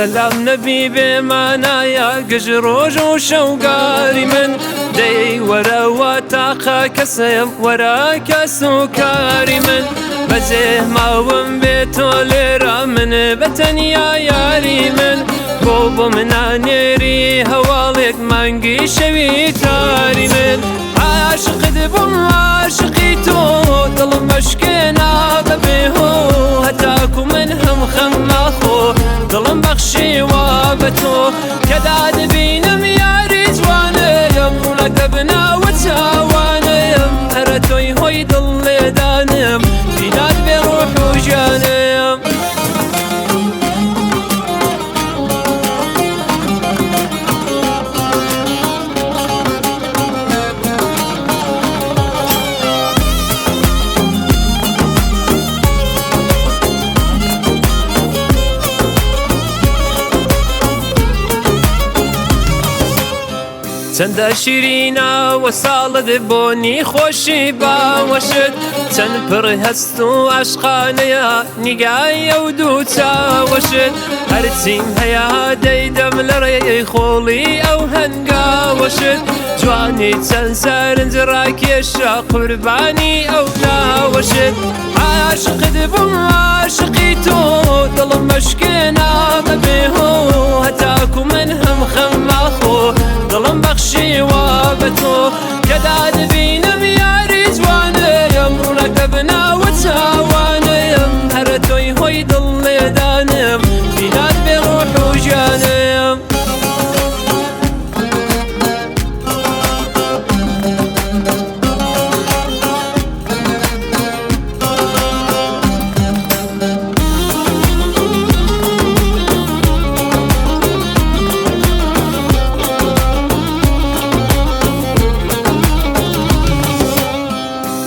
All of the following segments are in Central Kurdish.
سلام نبي بمعنايا قجروج وشوقاري من دي ورا وتاقا كسم ورا كسوكاري من بزه ماوم بتوليرا من بتنيا ياري من بوبو من نيري هوالك مانجي شوي تاري من عاشق دبم عاشقي تو ضل مشكنا ببيهو هتاكو منهم خماخو ضل بخشي وابتو كداد بينم يا رجوانيم ولقبنا وتاوانيم هرتوي هوي ضل دانم بيناد بروح وجانيم چەندە شیرینە وەساڵت بۆنی خۆشی باوەشت چەند پڕ هەست و عاشقانەیە نیگایە و دوو چاوەشت هەرچیم هەیە دەیدەم لە ڕێی خۆڵی ئەو هەنگاوەشت جوانی چەند سەرنج ڕاکێشە قوربانی ئەو ناوەشت عاشقت بووم عاشقی تۆ دڵم مەشکێنا بەبێهۆ هەتاکو من هەم خەماخۆ دڵم بەخشی وا بە تۆ کەدا دەبینم یاری جوانەیەم ڕوونەکە بناوە چاوانەیەم هەرە تۆی هۆی دڵ لێدانم بینات بێ ڕۆح و ژیانەیەم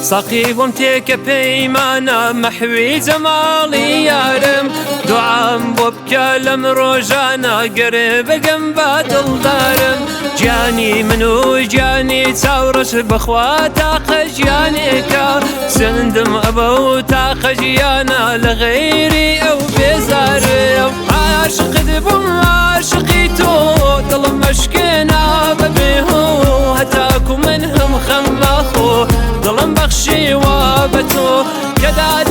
ساقي بوم تيك بيمانا محوي جمالي يارم دعام بوبكا لم روجانا قرب جنبا دلدارم جاني منو جاني تاورش بخواتا خجيانيكا سندم ابو تا خجيانا لغيري او بزارم عاشق دبم عاشقي تو دل مشكينا ببيهو هتاكو منهم خماخو ظلم بخشي وابتو كذا